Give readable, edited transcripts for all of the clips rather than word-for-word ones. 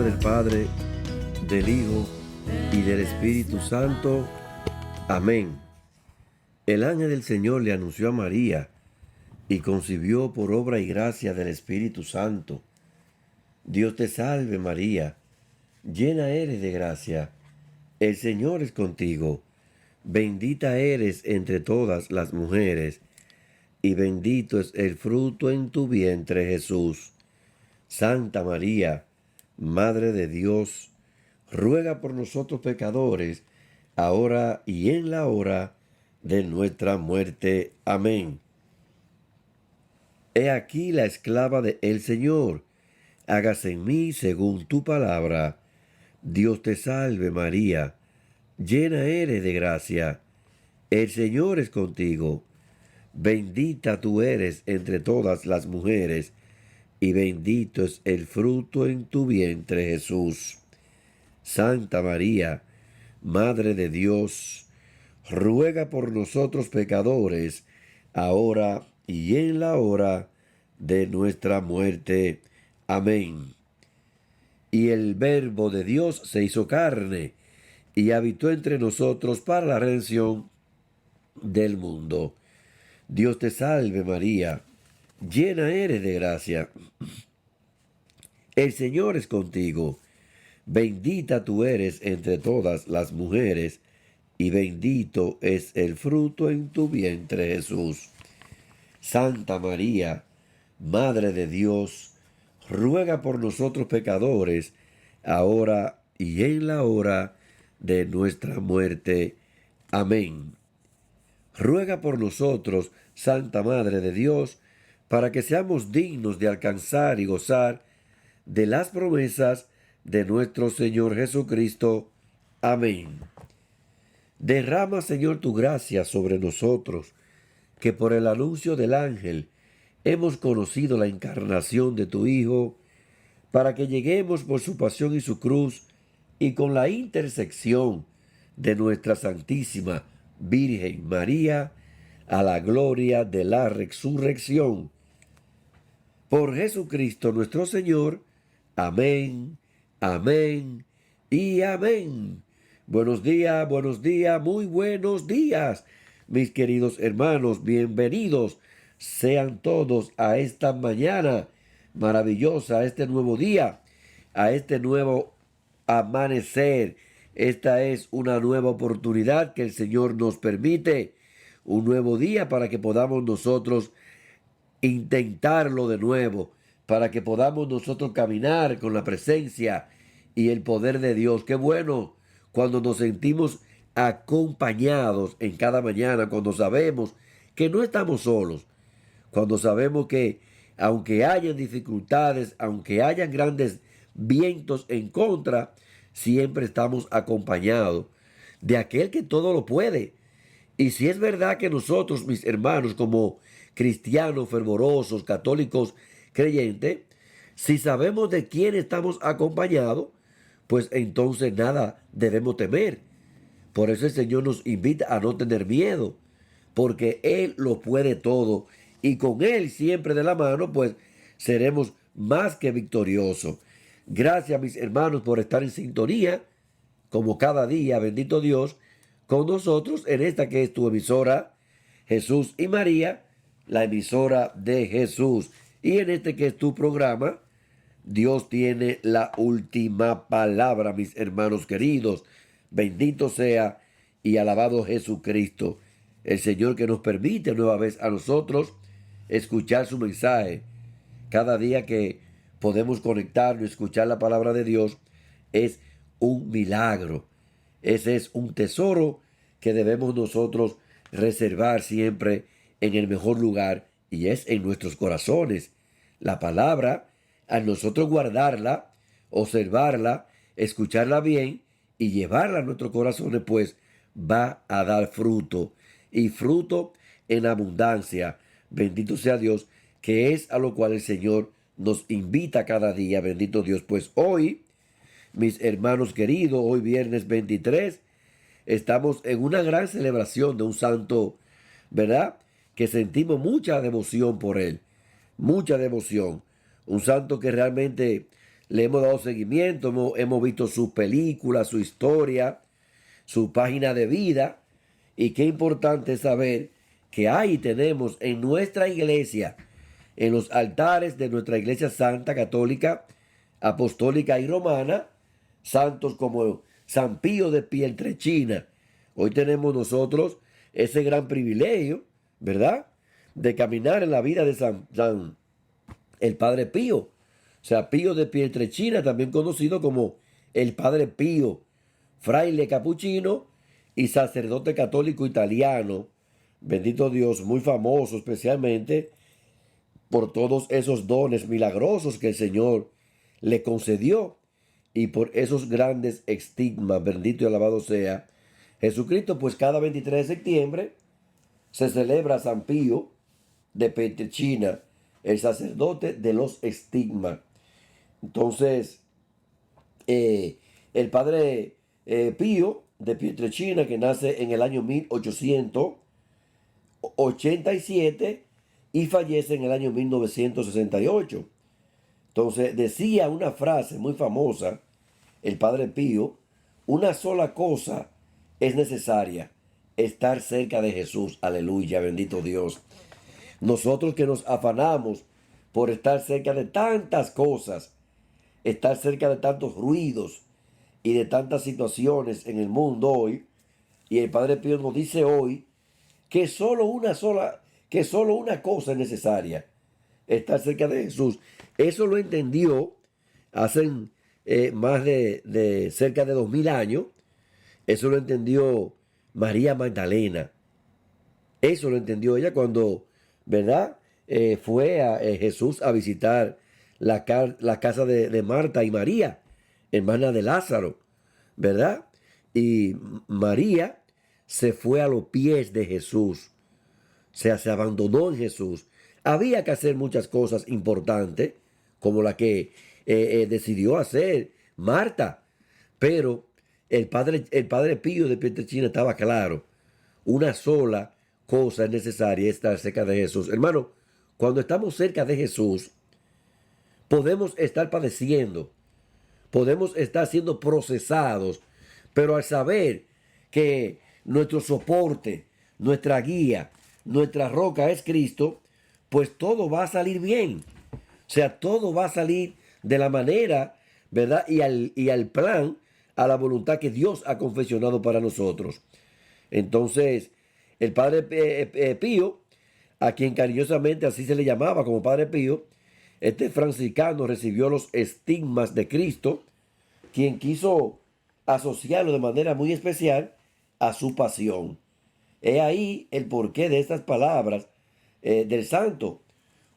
nombre del Padre, del Hijo y del Espíritu Santo. Amén. El ángel del Señor le anunció a María y concibió por obra y gracia del Espíritu Santo. Dios te salve María, llena eres de gracia, el Señor es contigo, bendita eres entre todas las mujeres, y bendito es el fruto en tu vientre Jesús. Santa María, Madre de Dios, ruega por nosotros pecadores, ahora y en la hora de nuestra muerte. Amén. He aquí la esclava del Señor, hágase en mí según tu palabra. Dios te salve María, llena eres de gracia, el Señor es contigo, bendita tú eres entre todas las mujeres, y bendito es el fruto en tu vientre Jesús. Santa María, Madre de Dios, ruega por nosotros pecadores, ahora y en la hora de nuestra muerte. Amén. Y el Verbo de Dios se hizo carne y habitó entre nosotros para la redención del mundo. Dios te salve María, llena eres de gracia. El Señor es contigo, bendita tú eres entre todas las mujeres, y bendito es el fruto en tu vientre Jesús. Santa María, Madre de Dios, ruega por nosotros pecadores, ahora y en la hora de nuestra muerte. Amén. Ruega por nosotros, Santa Madre de Dios, para que seamos dignos de alcanzar y gozar de las promesas de nuestro Señor Jesucristo. Amén. Derrama, Señor, tu gracia sobre nosotros, que por el anuncio del ángel hemos conocido la encarnación de tu Hijo, para que lleguemos por su pasión y su cruz, y con la intersección de nuestra Santísima Virgen María, a la gloria de la resurrección. Por Jesucristo nuestro Señor. Amén, amén y amén. Buenos días, muy buenos días, mis queridos hermanos. Bienvenidos sean todos a esta mañana maravillosa, a este nuevo día, a este nuevo amanecer. Esta es una nueva oportunidad que el Señor nos permite, un nuevo día para que podamos nosotros intentarlo de nuevo, para que podamos nosotros caminar con la presencia y el poder de Dios. Qué bueno cuando nos sentimos acompañados en cada mañana, cuando sabemos que no estamos solos, cuando sabemos que aunque hayan dificultades, aunque hayan grandes vientos en contra, siempre estamos acompañados de aquel que todo lo puede. Y si es verdad que nosotros, mis hermanos, como cristianos fervorosos, católicos, creyentes, si sabemos de quién estamos acompañados, pues entonces nada debemos temer. Por eso el Señor nos invita a no tener miedo, porque Él lo puede todo, y con Él siempre de la mano, pues seremos más que victoriosos. Gracias, mis hermanos, por estar en sintonía, como cada día, bendito Dios, con nosotros en esta que es tu emisora, Jesús y María, la emisora de Jesús. Y en este que es tu programa, Dios tiene la última palabra, mis hermanos queridos. Bendito sea y alabado Jesucristo, el Señor que nos permite nueva vez a nosotros escuchar su mensaje. Cada día que podemos conectarnos y escuchar la palabra de Dios es un milagro. Ese es un tesoro que debemos nosotros reservar siempre en el mejor lugar, y es en nuestros corazones. La palabra, al nosotros guardarla, observarla, escucharla bien y llevarla a nuestros corazones, pues va a dar fruto, y fruto en abundancia. Bendito sea Dios, que es a lo cual el Señor nos invita cada día. Bendito Dios. Pues hoy, mis hermanos queridos, hoy viernes 23, estamos en una gran celebración de un santo, ¿verdad?, que sentimos mucha devoción por él, mucha devoción. Un santo que realmente le hemos dado seguimiento, hemos visto sus películas, su historia, su página de vida. Y qué importante es saber que ahí tenemos en nuestra iglesia, en los altares de nuestra iglesia santa, católica, apostólica y romana, santos como San Pío de Pietrelcina. Hoy tenemos nosotros ese gran privilegio, ¿verdad?, de caminar en la vida de el Padre Pío. O sea, Pío de Pietrelcina, también conocido como el Padre Pío, fraile capuchino y sacerdote católico italiano, bendito Dios, muy famoso especialmente por todos esos dones milagrosos que el Señor le concedió y por esos grandes estigmas, bendito y alabado sea Jesucristo. Pues cada 23 de septiembre se celebra San Pío de Pietrelcina, el sacerdote de los estigmas. Entonces, el padre Pío de Pietrelcina, que nace en el año 1887 y fallece en el año 1968. Entonces decía una frase muy famosa, el padre Pío: una sola cosa es necesaria, estar cerca de Jesús. Aleluya, bendito Dios. Nosotros que nos afanamos por estar cerca de tantas cosas, estar cerca de tantos ruidos y de tantas situaciones en el mundo hoy, y el Padre Pío nos dice hoy que solo una cosa es necesaria, estar cerca de Jesús. Eso lo entendió hace más de cerca de 2000 años. Eso lo entendió María Magdalena. Eso lo entendió ella cuando, ¿verdad?, fue a Jesús a visitar la casa de Marta y María, hermana de Lázaro, ¿verdad? Y María se fue a los pies de Jesús, se abandonó en Jesús. Había que hacer muchas cosas importantes, como la que decidió hacer Marta, pero el padre Pío de Pietrelcina estaba claro: una sola cosa es necesaria, estar cerca de Jesús. Hermano, cuando estamos cerca de Jesús, podemos estar padeciendo, podemos estar siendo procesados, pero al saber que nuestro soporte, nuestra guía, nuestra roca es Cristo, pues todo va a salir bien. O sea, todo va a salir de la manera, ¿verdad?, y al plan, a la voluntad que Dios ha confeccionado para nosotros. Entonces, el Padre Pío, a quien cariñosamente así se le llamaba como Padre Pío, este franciscano recibió los estigmas de Cristo, quien quiso asociarlo de manera muy especial a su pasión. He ahí el porqué de estas palabras del santo: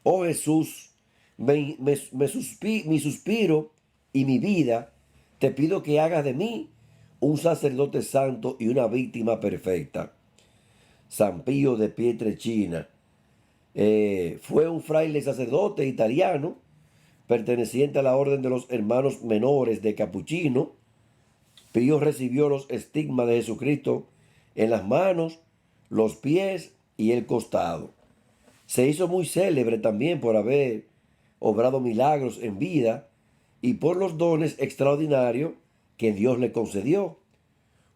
oh Jesús, mi suspiro y mi vida, te pido que hagas de mí un sacerdote santo y una víctima perfecta. San Pío de Pietrelcina fue un fraile sacerdote italiano perteneciente a la orden de los hermanos menores de Capuchino. Pío recibió los estigmas de Jesucristo en las manos, los pies y el costado. Se hizo muy célebre también por haber obrado milagros en vida y por los dones extraordinarios que Dios le concedió.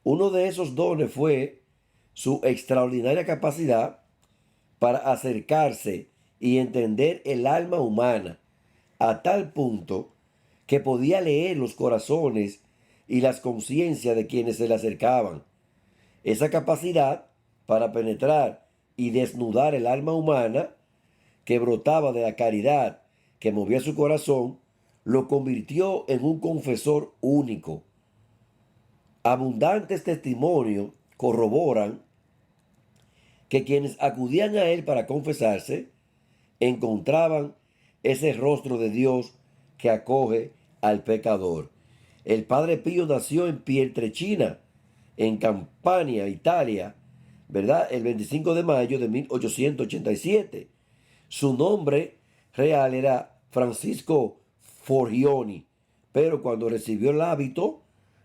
Uno de esos dones fue su extraordinaria capacidad para acercarse y entender el alma humana, a tal punto que podía leer los corazones y las conciencias de quienes se le acercaban. Esa capacidad para penetrar y desnudar el alma humana, que brotaba de la caridad que movía su corazón, lo convirtió en un confesor único. Abundantes testimonios corroboran que quienes acudían a él para confesarse encontraban ese rostro de Dios que acoge al pecador. El Padre Pío nació en Pietrelcina, en Campania, Italia, ¿verdad?, el 25 de mayo de 1887. Su nombre real era Francisco Forgioni, pero cuando recibió el hábito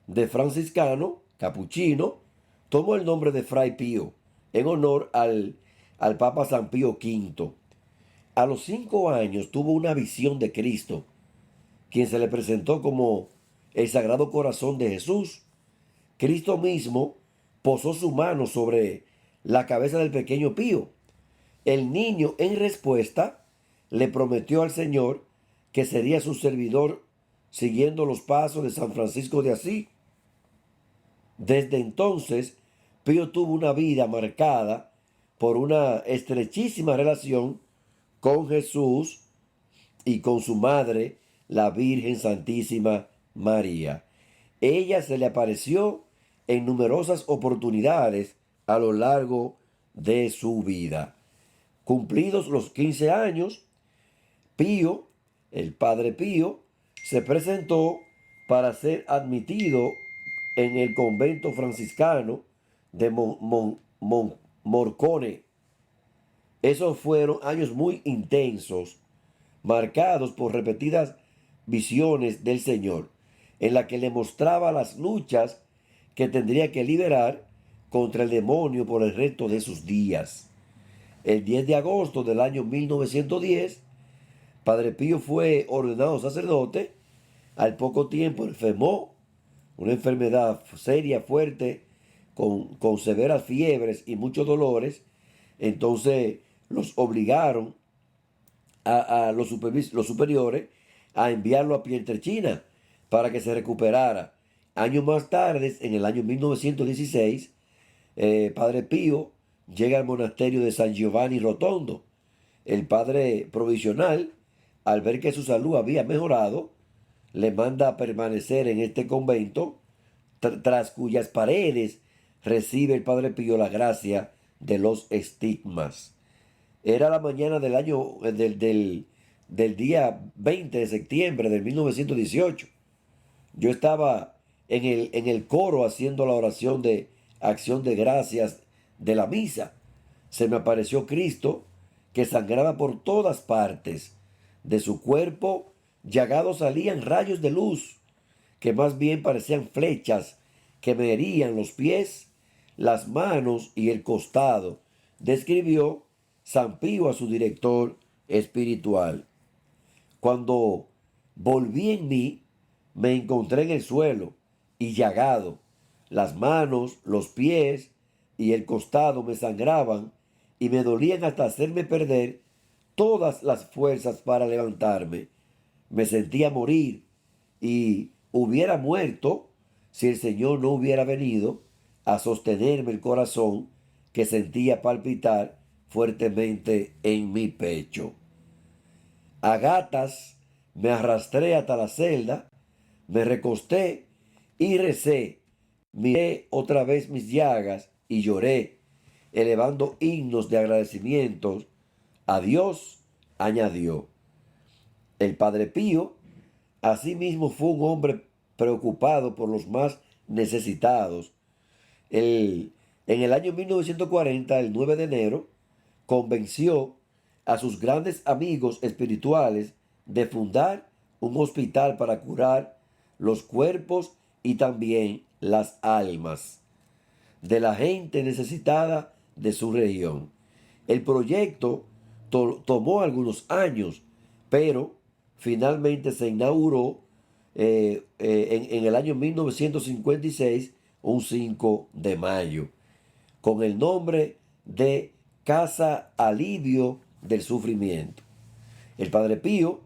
de franciscano, capuchino, tomó el nombre de Fray Pío, en honor al Papa San Pío V. A los 5 años tuvo una visión de Cristo quien se le presentó como el Sagrado Corazón de Jesús. Cristo mismo posó su mano sobre la cabeza del pequeño Pío. El niño, en respuesta, le prometió al Señor que sería su servidor siguiendo los pasos de San Francisco de Asís. Desde entonces, Pío tuvo una vida marcada por una estrechísima relación con Jesús y con su madre, la Virgen Santísima María. Ella se le apareció en numerosas oportunidades a lo largo de su vida. Cumplidos los 15 años, Pío, el padre Pío, se presentó para ser admitido en el convento franciscano de Morcone. Esos fueron años muy intensos, marcados por repetidas visiones del Señor, en la que le mostraba las luchas que tendría que liberar contra el demonio por el resto de sus días. El 10 de agosto del año 1910, Padre Pío fue ordenado sacerdote. Al poco tiempo enfermó, una enfermedad seria, fuerte, con severas fiebres y muchos dolores. Entonces los obligaron a los superiores a enviarlo a Pietrelcina para que se recuperara. Años más tarde, en el año 1916, Padre Pío llega al monasterio de San Giovanni Rotondo. El padre provisional, al ver que su salud había mejorado, le manda a permanecer en este convento, tras cuyas paredes recibe el Padre Pío la gracia de los estigmas. Era la mañana del año del día 20 de septiembre de 1918. Yo estaba en el coro haciendo la oración de acción de gracias de la misa. Se me apareció Cristo, que sangraba por todas partes. De su cuerpo llagado salían rayos de luz, que más bien parecían flechas que me herían los pies, las manos y el costado, describió San Pío a su director espiritual. Cuando volví en mí, me encontré en el suelo y llagado. Las manos, los pies y el costado me sangraban y me dolían hasta hacerme perder todas las fuerzas para levantarme. Me sentía morir y hubiera muerto si el Señor no hubiera venido a sostenerme el corazón que sentía palpitar fuertemente en mi pecho. A gatas me arrastré hasta la celda, me recosté y recé. Miré otra vez mis llagas y lloré, elevando himnos de agradecimientos a Dios, añadió. El Padre Pío, asimismo, fue un hombre preocupado por los más necesitados. En el año 1940, el 9 de enero, convenció a sus grandes amigos espirituales de fundar un hospital para curar los cuerpos y también las almas de la gente necesitada de su región. El proyecto tomó algunos años, pero finalmente se inauguró en el año 1956, un 5 de mayo, con el nombre de Casa Alivio del Sufrimiento. El Padre Pío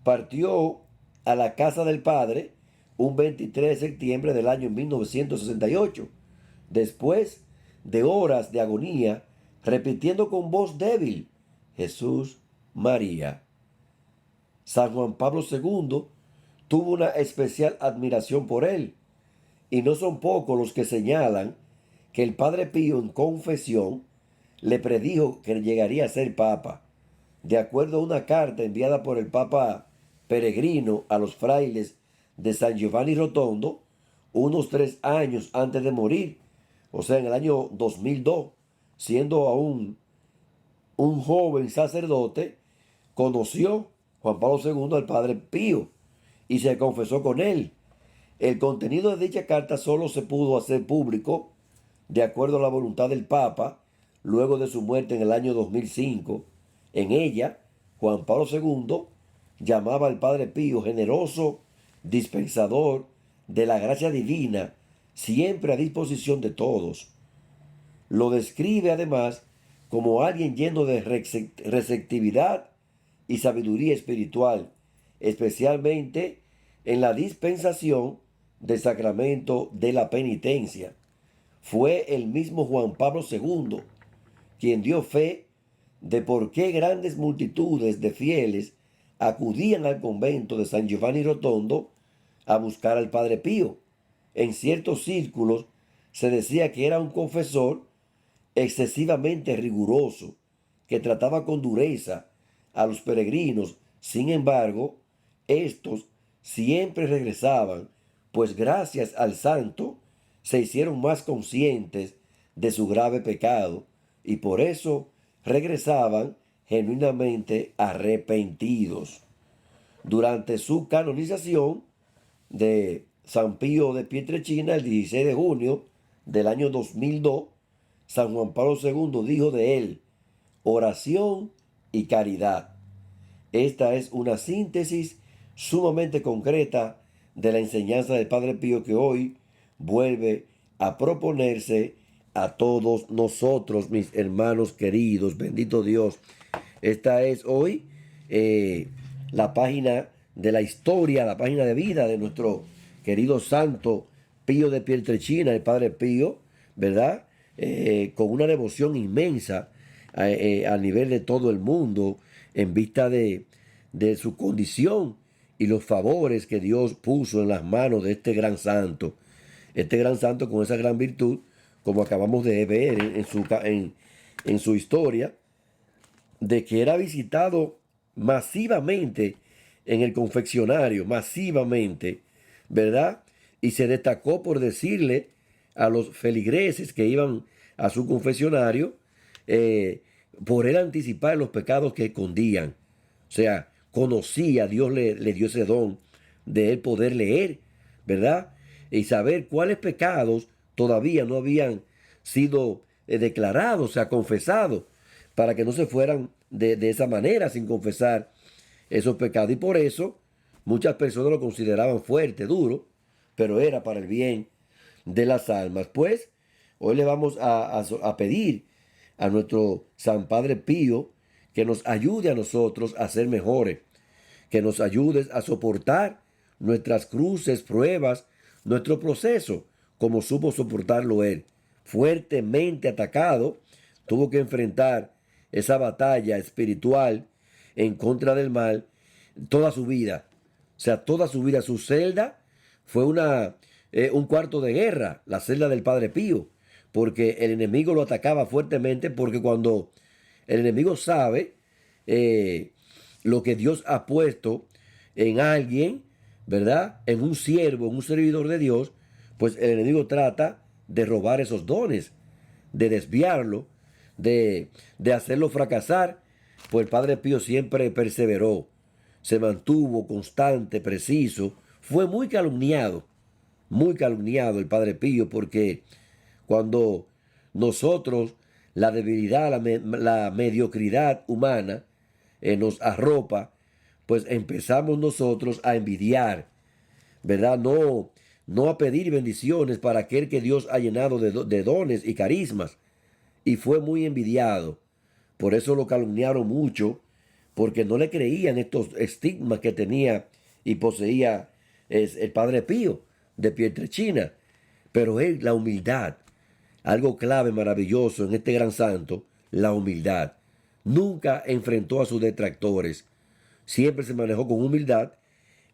partió a la casa del Padre un 23 de septiembre del año 1968, después de horas de agonía, repitiendo con voz débil: Jesús, María. San Juan Pablo II tuvo una especial admiración por él, y no son pocos los que señalan que el Padre Pío en confesión le predijo que llegaría a ser papa. De acuerdo a una carta enviada por el Papa Peregrino a los frailes de San Giovanni Rotondo, unos 3 años antes de morir, o sea, en el año 2002, siendo aún un joven sacerdote, conoció Juan Pablo II al Padre Pío y se confesó con él. El contenido de dicha carta solo se pudo hacer público de acuerdo a la voluntad del Papa luego de su muerte en el año 2005. En ella, Juan Pablo II llamaba al Padre Pío generoso, dispensador de la gracia divina, siempre a disposición de todos. Lo describe además como alguien lleno de receptividad y sabiduría espiritual, especialmente en la dispensación del sacramento de la penitencia. Fue el mismo Juan Pablo II quien dio fe de por qué grandes multitudes de fieles acudían al convento de San Giovanni Rotondo a buscar al Padre Pío. En ciertos círculos se decía que era un confesor excesivamente riguroso, que trataba con dureza a los peregrinos. Sin embargo, estos siempre regresaban, pues gracias al santo se hicieron más conscientes de su grave pecado y por eso regresaban genuinamente arrepentidos. Durante su canonización de San Pío de Pietrelcina, el 16 de junio del año 2002, San Juan Pablo II dijo de él: oración y caridad. Esta es una síntesis sumamente concreta de la enseñanza del Padre Pío que hoy vuelve a proponerse a todos nosotros, mis hermanos queridos. Bendito Dios. Esta es hoy la página de la historia, la página de vida de nuestro querido santo Pío de Pietrelcina, el Padre Pío, ¿verdad? Con una devoción inmensa a nivel de todo el mundo, en vista de su condición y los favores que Dios puso en las manos de este gran santo. Este gran santo con esa gran virtud, como acabamos de ver en su historia, de que era visitado masivamente en el confeccionario, masivamente, ¿verdad? Y se destacó por decirle a los feligreses que iban a su confesionario, por él anticipar los pecados que escondían. O sea, conocía, Dios le dio ese don de él poder leer, ¿verdad? Y saber cuáles pecados todavía no habían sido declarados, o sea, confesados, para que no se fueran de esa manera sin confesar esos pecados. Y por eso muchas personas lo consideraban fuerte, duro, pero era para el bien de las almas. Pues hoy le vamos a pedir a nuestro San Padre Pío que nos ayude a nosotros a ser mejores, que nos ayude a soportar nuestras cruces, pruebas, nuestro proceso, como supo soportarlo él. Fuertemente atacado, tuvo que enfrentar esa batalla espiritual en contra del mal toda su vida. O sea, toda su vida. Su celda fue un cuarto de guerra, la celda del Padre Pío, porque el enemigo lo atacaba fuertemente, porque cuando el enemigo sabe lo que Dios ha puesto en alguien, ¿verdad? En un siervo, en un servidor de Dios, pues el enemigo trata de robar esos dones, de desviarlo, de hacerlo fracasar. Pues el Padre Pío siempre perseveró, se mantuvo constante, preciso. Fue muy calumniado el Padre Pío, porque cuando nosotros, la debilidad, la mediocridad humana nos arropa, pues empezamos nosotros a envidiar, ¿verdad? No a pedir bendiciones para aquel que Dios ha llenado de dones y carismas. Y fue muy envidiado. Por eso lo calumniaron mucho, porque no le creían estos estigmas que tenía y poseía el Padre Pío de Pietrelcina. Pero él, la humildad, algo clave, maravilloso en este gran santo, la humildad. Nunca enfrentó a sus detractores. Siempre se manejó con humildad,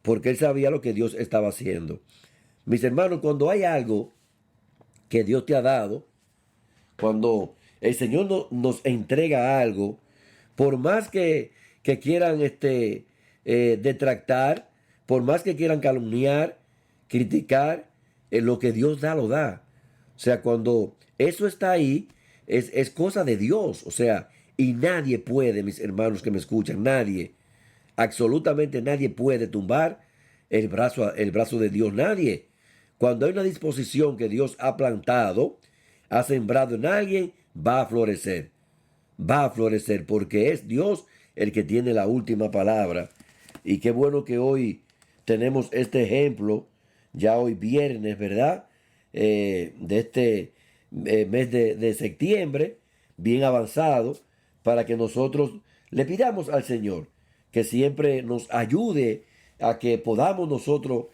porque él sabía lo que Dios estaba haciendo. Mis hermanos, cuando hay algo que Dios te ha dado, cuando el Señor nos entrega algo, por más que quieran detractar, por más que quieran calumniar, criticar, lo que Dios da, lo da. O sea, cuando eso está ahí, es cosa de Dios. O sea, y nadie puede, mis hermanos que me escuchan, nadie, absolutamente nadie puede tumbar el brazo de Dios, nadie. Cuando hay una disposición que Dios ha plantado, ha sembrado en alguien, va a florecer. Va a florecer porque es Dios el que tiene la última palabra. Y qué bueno que hoy tenemos este ejemplo, ya hoy viernes, ¿verdad? De este mes de septiembre, bien avanzado, para que nosotros le pidamos al Señor que siempre nos ayude a que podamos nosotros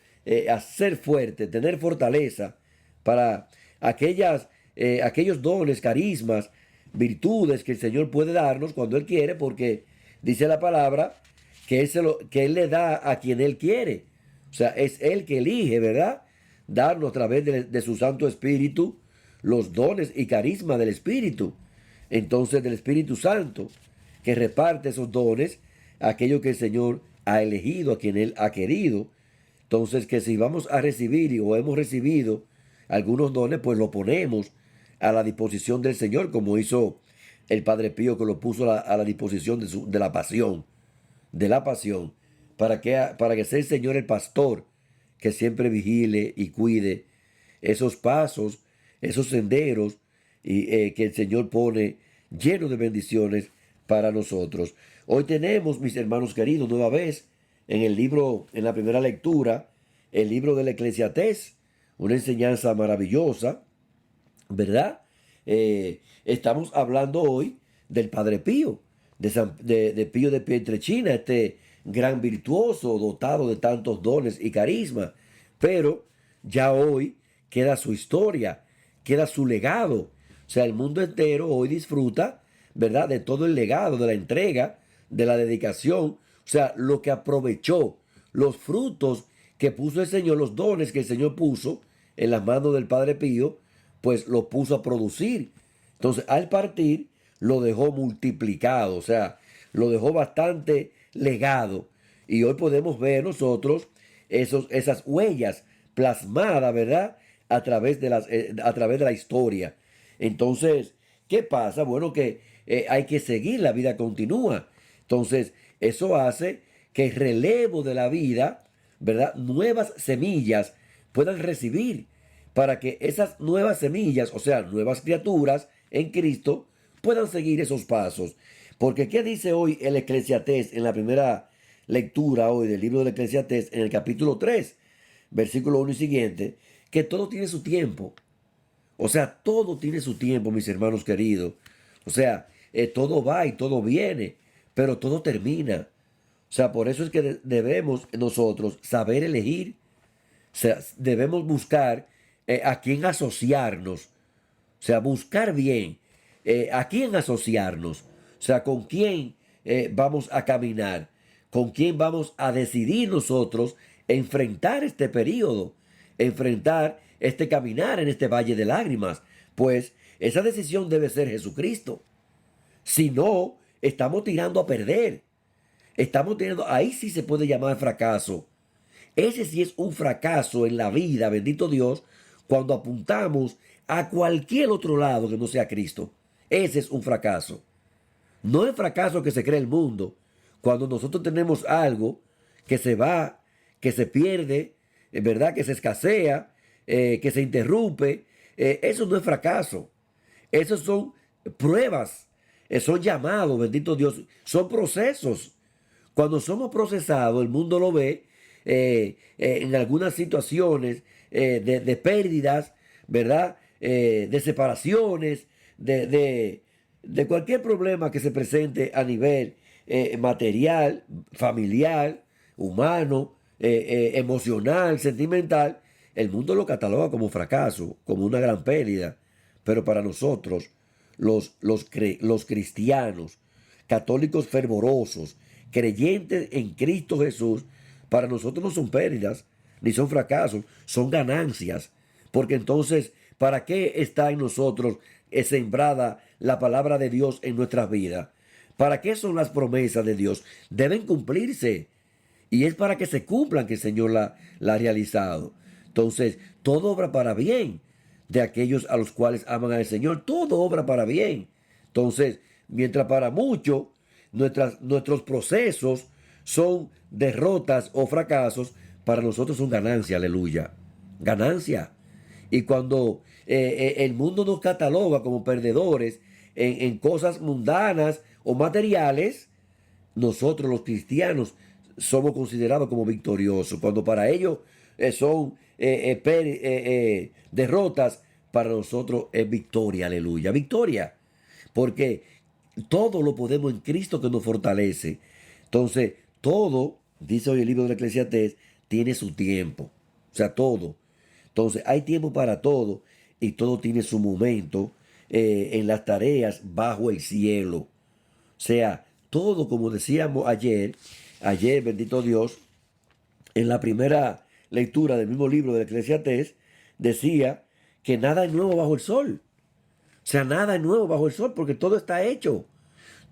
hacer fuerte, tener fortaleza para aquellos dones, carismas, virtudes que el Señor puede darnos cuando Él quiere, porque dice la palabra que Él le da a quien Él quiere. O sea, es Él que elige, ¿verdad? Darnos a través de su Santo Espíritu los dones y carismas del Espíritu. Entonces, del Espíritu Santo, que reparte esos dones a aquellos que el Señor ha elegido, a quien Él ha querido. Entonces, que si vamos a recibir o hemos recibido algunos dones, pues lo ponemos a la disposición del Señor, como hizo el Padre Pío, que lo puso a la disposición de la pasión, para que sea el Señor el pastor que siempre vigile y cuide esos pasos, esos senderos que el Señor pone llenos de bendiciones para nosotros. Hoy tenemos, mis hermanos queridos, nueva vez en el libro, en la primera lectura, el libro del Eclesiastés, una enseñanza maravillosa, ¿verdad? Estamos hablando hoy del Padre Pío, de Pío de Pietrelcina, este gran virtuoso, dotado de tantos dones y carisma. Pero ya hoy queda su historia, queda su legado. O sea, el mundo entero hoy disfruta, ¿verdad?, de todo el legado, de la entrega, de la dedicación. O sea, lo que aprovechó, los frutos que puso el Señor, los dones que el Señor puso en las manos del Padre Pío, pues lo puso a producir. Entonces, al partir, lo dejó multiplicado, o sea, lo dejó bastante legado. Y hoy podemos ver nosotros esas huellas plasmadas, ¿verdad? A través de la historia. Entonces, ¿qué pasa? Bueno, que hay que seguir, la vida continúa. Entonces, eso hace que el relevo de la vida, ¿verdad?, nuevas semillas puedan recibir, para que esas nuevas semillas, o sea, nuevas criaturas en Cristo, puedan seguir esos pasos. Porque ¿qué dice hoy el Eclesiastés en la primera lectura hoy del libro del Eclesiastés, en el capítulo 3, versículo 1 y siguiente? Que todo tiene su tiempo. O sea, todo tiene su tiempo, mis hermanos queridos. O sea, todo va y todo viene, pero todo termina. O sea, por eso es que debemos nosotros saber elegir. O sea, debemos buscar a quién asociarnos. O sea, buscar bien a quién asociarnos. O sea, con quién vamos a caminar. Con quién vamos a decidir nosotros enfrentar este periodo. Enfrentar este caminar en este valle de lágrimas. Pues esa decisión debe ser Jesucristo. Si no, estamos tirando a perder. Estamos teniendo, ahí sí se puede llamar fracaso. Ese sí es un fracaso en la vida, bendito Dios, cuando apuntamos a cualquier otro lado que no sea Cristo. Ese es un fracaso. No el fracaso que se cree el mundo, cuando nosotros tenemos algo que se va, que se pierde, ¿verdad?, que se escasea, que se interrumpe. Eso no es fracaso. Esos son pruebas, son llamados, bendito Dios, son procesos. Cuando somos procesados, el mundo lo ve en algunas situaciones de pérdidas, ¿verdad? De separaciones, de cualquier problema que se presente a nivel material, familiar, humano, emocional, sentimental. El mundo lo cataloga como fracaso, como una gran pérdida. Pero para nosotros, los cristianos, católicos fervorosos, creyentes en Cristo Jesús, para nosotros no son pérdidas, ni son fracasos, son ganancias. Porque entonces, ¿para qué está en nosotros sembrada la palabra de Dios en nuestras vidas? ¿Para qué son las promesas de Dios? Deben cumplirse. Y es para que se cumplan que el Señor la ha realizado. Entonces, todo obra para bien de aquellos a los cuales aman al Señor. Todo obra para bien. Entonces, mientras para muchos nuestros procesos son derrotas o fracasos, para nosotros son ganancia, aleluya. Ganancia. Y cuando el mundo nos cataloga como perdedores en cosas mundanas o materiales, nosotros los cristianos somos considerados como victoriosos, cuando para ellos son derrotas, para nosotros es victoria, aleluya, victoria, porque todo lo podemos en Cristo que nos fortalece. Entonces, todo, dice hoy el libro del Eclesiastés, tiene su tiempo, o sea, todo. Entonces, hay tiempo para todo y todo tiene su momento en las tareas bajo el cielo. O sea, todo, como decíamos ayer, bendito Dios, en la primera lectura del mismo libro del Eclesiastés, decía que nada es nuevo bajo el sol. O sea, nada es nuevo bajo el sol porque todo está hecho.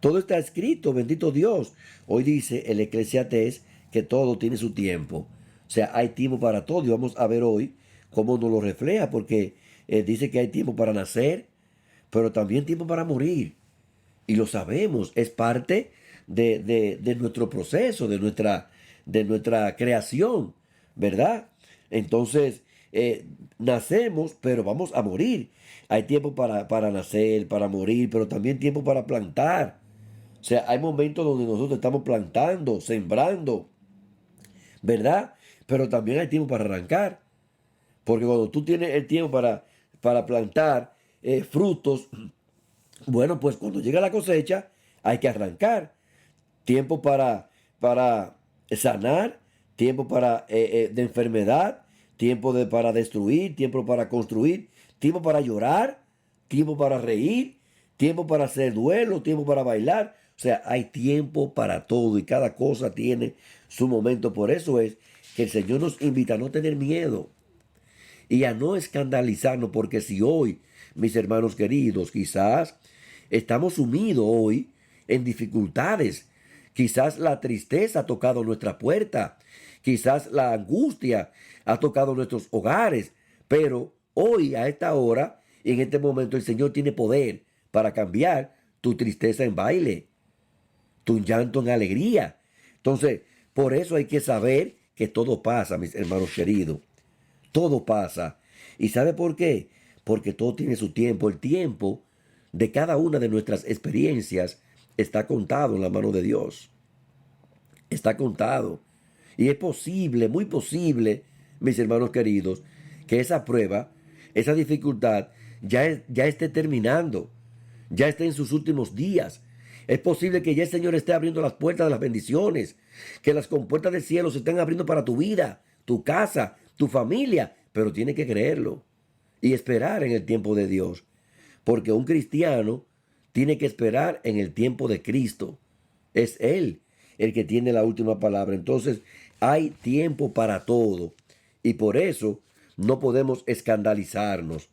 Todo está escrito, bendito Dios. Hoy dice el Eclesiastés que todo tiene su tiempo. O sea, hay tiempo para todo y vamos a ver hoy cómo nos lo refleja porque dice que hay tiempo para nacer, pero también tiempo para morir. Y lo sabemos, es parte de nuestro proceso, de nuestra creación, ¿verdad? Entonces, nacemos, pero vamos a morir. Hay tiempo para nacer, para morir, pero también tiempo para plantar. O sea, hay momentos donde nosotros estamos plantando, sembrando, ¿verdad? Pero también hay tiempo para arrancar. Porque cuando tú tienes el tiempo para plantar frutos, bueno, pues cuando llega la cosecha hay que arrancar. Tiempo para sanar, tiempo de enfermedad, para destruir, tiempo para construir, tiempo para llorar, tiempo para reír, tiempo para hacer duelo, tiempo para bailar. O sea, hay tiempo para todo y cada cosa tiene su momento. Por eso es que el Señor nos invita a no tener miedo y a no escandalizarnos, porque si hoy, mis hermanos queridos, quizás estamos sumidos hoy en dificultades, quizás la tristeza ha tocado nuestra puerta, quizás la angustia ha tocado nuestros hogares, pero hoy a esta hora, en este momento, el Señor tiene poder para cambiar tu tristeza en baile, tu llanto en alegría. Entonces, por eso hay que saber que todo pasa, mis hermanos queridos. Todo pasa. ¿Y sabe por qué? Porque todo tiene su tiempo. El tiempo de cada una de nuestras experiencias está contado en la mano de Dios. Está contado. Y es posible, muy posible, mis hermanos queridos, que esa prueba, esa dificultad, ya esté terminando. Ya esté en sus últimos días. Es posible que ya el Señor esté abriendo las puertas de las bendiciones, que las compuertas del cielo se estén abriendo para tu vida, tu casa, tu familia, pero tiene que creerlo y esperar en el tiempo de Dios, porque un cristiano tiene que esperar en el tiempo de Cristo. Es Él el que tiene la última palabra. Entonces, hay tiempo para todo y por eso no podemos escandalizarnos.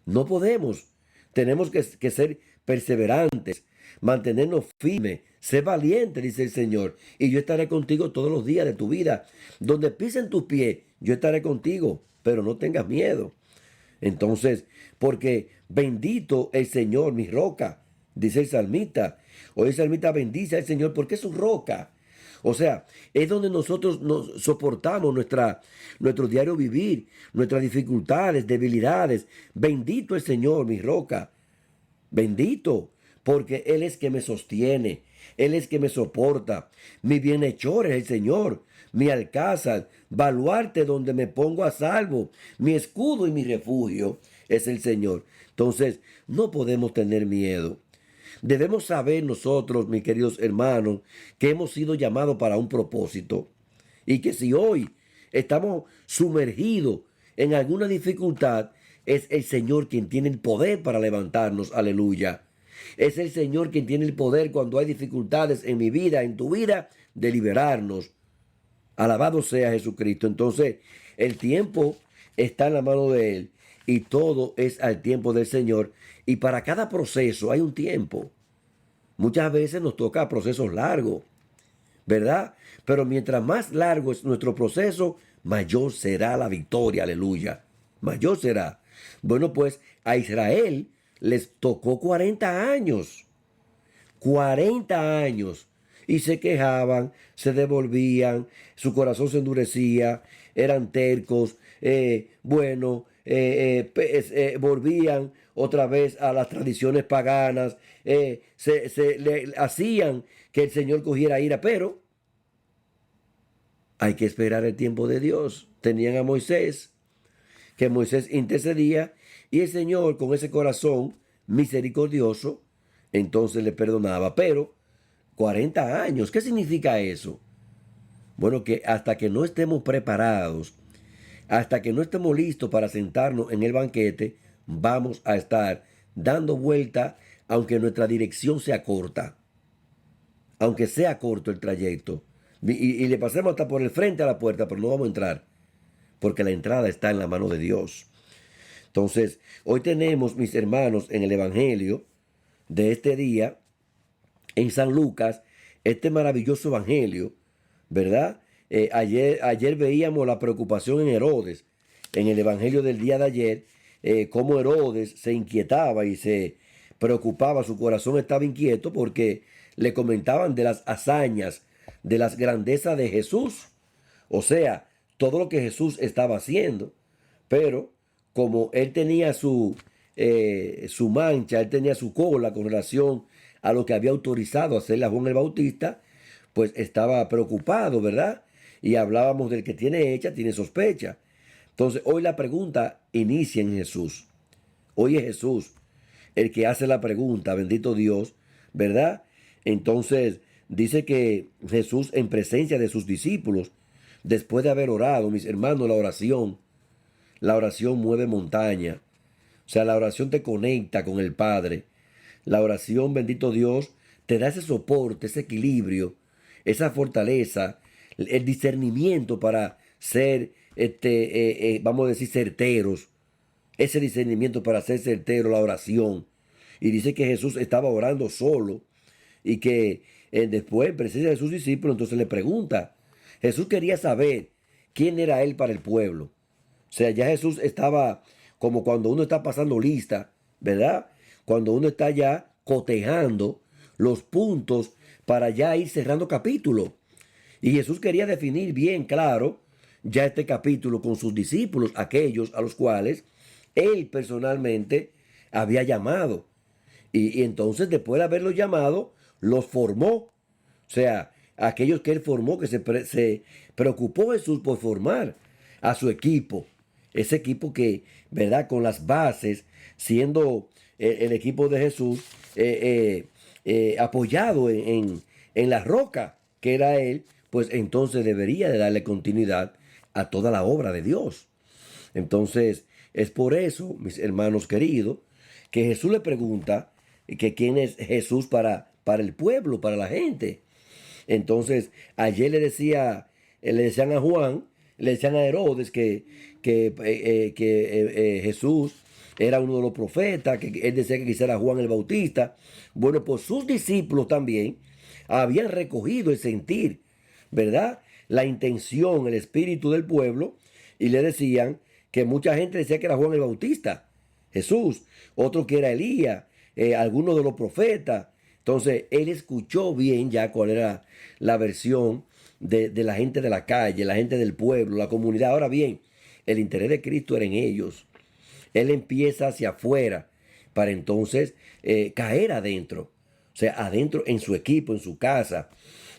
No podemos. Tenemos que ser perseverantes, mantenernos firmes, ser valiente, dice el Señor. Y yo estaré contigo todos los días de tu vida. Donde pisen tus pies, yo estaré contigo, pero no tengas miedo. Entonces, porque bendito el Señor, mi roca, dice el salmista. Hoy el salmista bendice al Señor porque es su roca. O sea, es donde nosotros nos soportamos nuestro diario vivir, nuestras dificultades, debilidades. Bendito el Señor, mi roca. Bendito, porque Él es que me sostiene, Él es que me soporta. Mi bienhechor es el Señor, mi alcázar, baluarte donde me pongo a salvo, mi escudo y mi refugio es el Señor. Entonces, no podemos tener miedo. Debemos saber nosotros, mis queridos hermanos, que hemos sido llamados para un propósito y que si hoy estamos sumergidos en alguna dificultad, es el Señor quien tiene el poder para levantarnos, aleluya. Es el Señor quien tiene el poder cuando hay dificultades en mi vida, en tu vida, de liberarnos. Alabado sea Jesucristo. Entonces, el tiempo está en la mano de Él y todo es al tiempo del Señor. Y para cada proceso hay un tiempo. Muchas veces nos toca procesos largos, ¿verdad? Pero mientras más largo es nuestro proceso, mayor será la victoria, aleluya. Mayor será. Bueno, pues a Israel les tocó 40 años. 40 años. Y se quejaban, se devolvían, su corazón se endurecía, eran tercos, volvían otra vez a las tradiciones paganas, le hacían que el Señor cogiera ira, pero Hay que esperar el tiempo de Dios. Tenían a Moisés, que Moisés intercedía y el Señor con ese corazón misericordioso, entonces le perdonaba. Pero 40 años, ¿qué significa eso? Bueno, que hasta que no estemos preparados, hasta que no estemos listos para sentarnos en el banquete, vamos a estar dando vuelta, aunque nuestra dirección sea corta, aunque sea corto el trayecto. Y le pasemos hasta por el frente a la puerta, pero no vamos a entrar, porque la entrada está en la mano de Dios. Entonces, hoy tenemos, mis hermanos, en el Evangelio de este día, en San Lucas, este maravilloso Evangelio, ¿verdad? Ayer veíamos la preocupación en Herodes, en el Evangelio del día de ayer, cómo Herodes se inquietaba y se preocupaba, su corazón estaba inquieto porque le comentaban de las hazañas, de las grandezas de Jesús, o sea, todo lo que Jesús estaba haciendo, pero como él tenía su mancha, él tenía su cola con relación a lo que había autorizado hacerle a Juan el Bautista, pues estaba preocupado, ¿verdad? Y hablábamos del que tiene hecha, tiene sospecha. Entonces, hoy la pregunta inicia en Jesús. Hoy es Jesús el que hace la pregunta, bendito Dios, ¿verdad? Entonces, dice que Jesús en presencia de sus discípulos, después de haber orado, mis hermanos, la oración mueve montaña. O sea, la oración te conecta con el Padre. La oración, bendito Dios, te da ese soporte, ese equilibrio, esa fortaleza, el discernimiento para ser, vamos a decir, certeros. Ese discernimiento para ser certero, la oración. Y dice que Jesús estaba orando solo y que después, en presencia de sus discípulos, entonces le pregunta. Jesús quería saber quién era él para el pueblo. O sea, ya Jesús estaba como cuando uno está pasando lista, ¿verdad? Cuando uno está ya cotejando los puntos para ya ir cerrando capítulo. Y Jesús quería definir bien claro ya este capítulo con sus discípulos, aquellos a los cuales él personalmente había llamado. Y entonces después de haberlos llamado, los formó. O sea, aquellos que él formó, que se preocupó Jesús por formar a su equipo. Ese equipo que, ¿verdad? Con las bases, siendo el equipo de Jesús apoyado en la roca que era él, pues entonces debería de darle continuidad a toda la obra de Dios. Entonces, es por eso, mis hermanos queridos, que Jesús le pregunta que quién es Jesús para el pueblo, para la gente. Entonces, ayer le decían a Juan, le decían a Herodes que Jesús era uno de los profetas, que él decía que quizá era Juan el Bautista. Bueno, pues sus discípulos también habían recogido el sentir, ¿verdad? La intención, el espíritu del pueblo, y le decían que mucha gente decía que era Juan el Bautista, Jesús, otro que era Elías, algunos de los profetas. Entonces, él escuchó bien ya cuál era la versión de la gente de la calle, la gente del pueblo, la comunidad. Ahora bien, el interés de Cristo era en ellos. Él empieza hacia afuera para entonces caer adentro. O sea, adentro en su equipo, en su casa,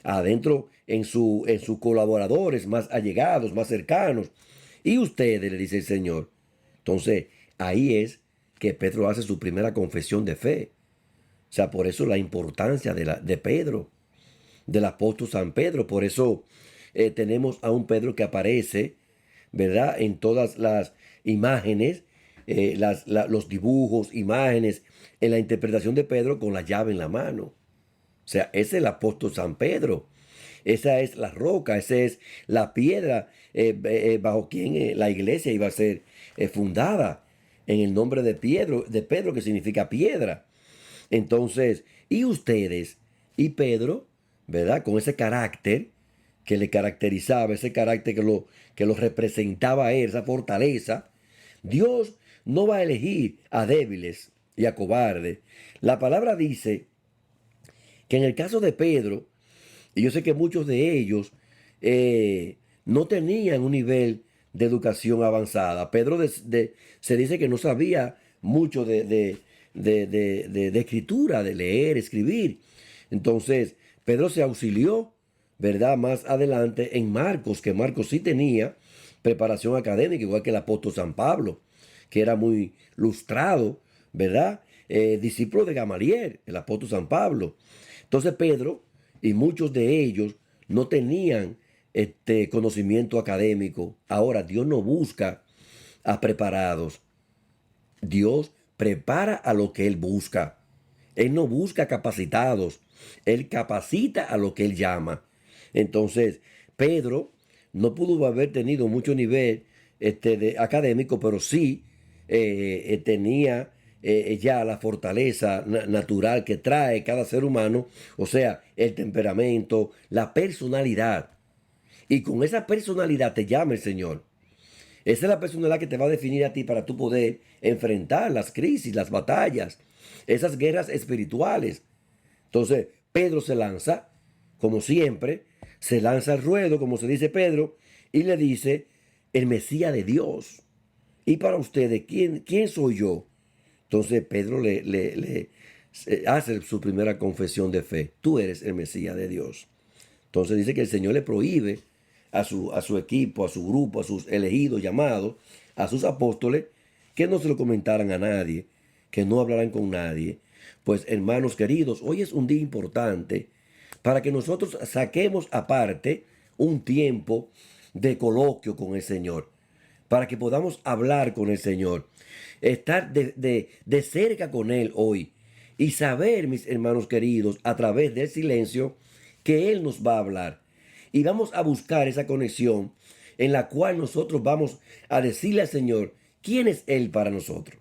adentro en sus colaboradores más allegados, más cercanos. Y ustedes, le dice el Señor. Entonces, ahí es que Pedro hace su primera confesión de fe. O sea, por eso la importancia de Pedro, del apóstol San Pedro. Por eso tenemos a un Pedro que aparece, ¿verdad? En todas las imágenes, los dibujos, imágenes, en la interpretación de Pedro con la llave en la mano. O sea, ese es el apóstol San Pedro. Esa es la roca, esa es la piedra bajo quien la iglesia iba a ser fundada, en el nombre de Pedro, que significa piedra. Entonces, y ustedes y Pedro, ¿verdad? Con ese carácter que le caracterizaba, ese carácter que lo representaba a él, esa fortaleza, Dios no va a elegir a débiles y a cobardes. La palabra dice que en el caso de Pedro, y yo sé que muchos de ellos no tenían un nivel de educación avanzada. Pedro se dice que no sabía mucho de escritura, de leer, escribir. Entonces, Pedro se auxilió ¿verdad? Más adelante en Marcos, que Marcos sí tenía preparación académica, igual que el apóstol San Pablo, que era muy lustrado, ¿verdad? Discípulo de Gamaliel, el apóstol San Pablo. Entonces Pedro y muchos de ellos no tenían este conocimiento académico. Ahora, Dios no busca a preparados. Dios prepara a lo que Él busca. Él no busca capacitados. Él capacita a lo que Él llama. Entonces, Pedro no pudo haber tenido mucho nivel académico, pero sí tenía ya la fortaleza natural que trae cada ser humano, o sea, el temperamento, la personalidad. Y con esa personalidad te llama el Señor. Esa es la personalidad que te va a definir a ti para tú poder enfrentar las crisis, las batallas, esas guerras espirituales. Entonces, Pedro se lanza, como siempre, se lanza al ruedo, como se dice Pedro, y le dice, el Mesías de Dios. Y para ustedes, ¿quién soy yo? Entonces Pedro le hace su primera confesión de fe. Tú eres el Mesías de Dios. Entonces dice que el Señor le prohíbe a su equipo, a su grupo, a sus elegidos, llamados, a sus apóstoles, que no se lo comentaran a nadie, que no hablaran con nadie. Pues hermanos queridos, hoy es un día importante para que nosotros saquemos aparte un tiempo de coloquio con el Señor, para que podamos hablar con el Señor, estar de cerca con Él hoy y saber, mis hermanos queridos, a través del silencio, que Él nos va a hablar. Y vamos a buscar esa conexión en la cual nosotros vamos a decirle al Señor, ¿quién es Él para nosotros?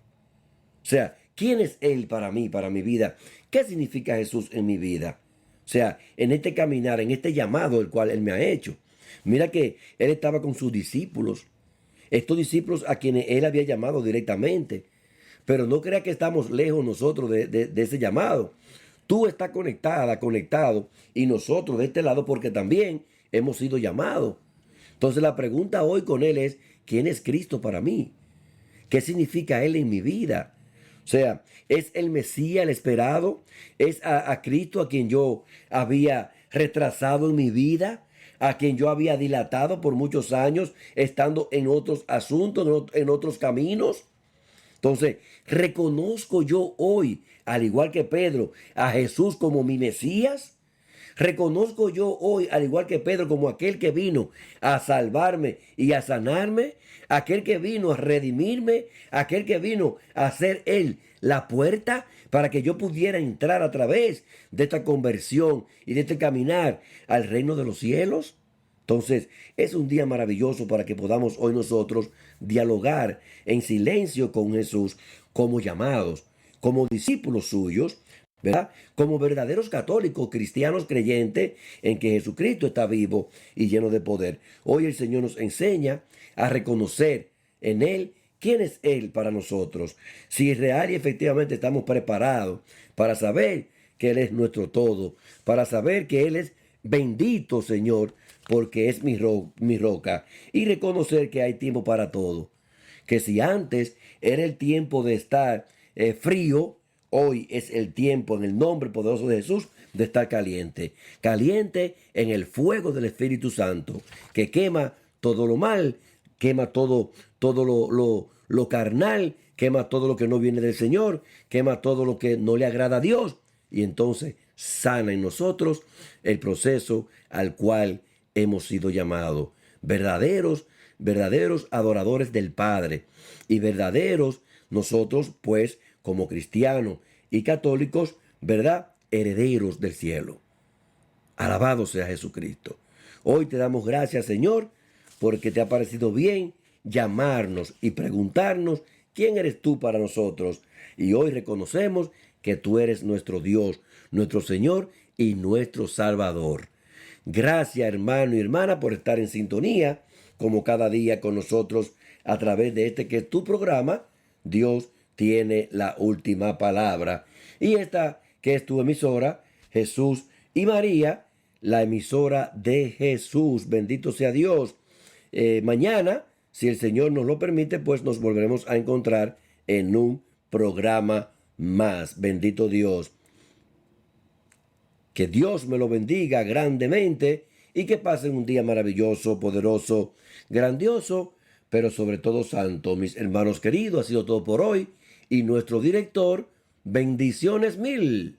O sea, ¿quién es Él para mí, para mi vida? ¿Qué significa Jesús en mi vida? O sea, en este caminar, en este llamado el cual Él me ha hecho. Mira que Él estaba con sus discípulos, estos discípulos a quienes Él había llamado directamente. Pero no crea que estamos lejos nosotros de ese llamado. Tú estás conectada, conectado, y nosotros de este lado porque también hemos sido llamados. Entonces la pregunta hoy con Él es, ¿quién es Cristo para mí? ¿Qué significa Él en mi vida? O sea, ¿es el Mesías el esperado? ¿Es a Cristo a quien yo había retrasado en mi vida? ¿A quien yo había dilatado por muchos años estando en otros asuntos, en otros caminos? Entonces, reconozco yo hoy, al igual que Pedro, a Jesús como mi Mesías. Reconozco yo hoy, al igual que Pedro, como aquel que vino a salvarme y a sanarme, aquel que vino a redimirme, aquel que vino a ser Él la puerta para que yo pudiera entrar a través de esta conversión y de este caminar al reino de los cielos. Entonces, es un día maravilloso para que podamos hoy nosotros dialogar en silencio con Jesús como llamados, como discípulos suyos, ¿verdad? Como verdaderos católicos, cristianos creyentes en que Jesucristo está vivo y lleno de poder. Hoy el Señor nos enseña a reconocer en Él quién es Él para nosotros. Si real y efectivamente estamos preparados para saber que Él es nuestro todo, para saber que Él es bendito, Señor, porque es mi roca, y reconocer que hay tiempo para todo. Que si antes era el tiempo de estar frío, hoy es el tiempo, en el nombre poderoso de Jesús, de estar caliente. Caliente en el fuego del Espíritu Santo, que quema todo lo mal, quema todo lo carnal, quema todo lo que no viene del Señor, quema todo lo que no le agrada a Dios. Y entonces sana en nosotros el proceso al cual hemos sido llamados. Verdaderos adoradores del Padre. Y verdaderos nosotros, pues, como cristianos y católicos, ¿verdad? Herederos del cielo. Alabado sea Jesucristo. Hoy te damos gracias, Señor, porque te ha parecido bien llamarnos y preguntarnos quién eres tú para nosotros. Y hoy reconocemos que tú eres nuestro Dios, nuestro Señor y nuestro Salvador. Gracias, hermano y hermana, por estar en sintonía, como cada día con nosotros a través de este que es tu programa. Dios tiene la última palabra. Y esta que es tu emisora, Jesús y María, la emisora de Jesús. Bendito sea Dios. Mañana, si el Señor nos lo permite, pues nos volveremos a encontrar en un programa más. Bendito Dios. Que Dios me lo bendiga grandemente y que pasen un día maravilloso, poderoso, grandioso, pero sobre todo santo. Mis hermanos queridos, ha sido todo por hoy y nuestro director, bendiciones mil.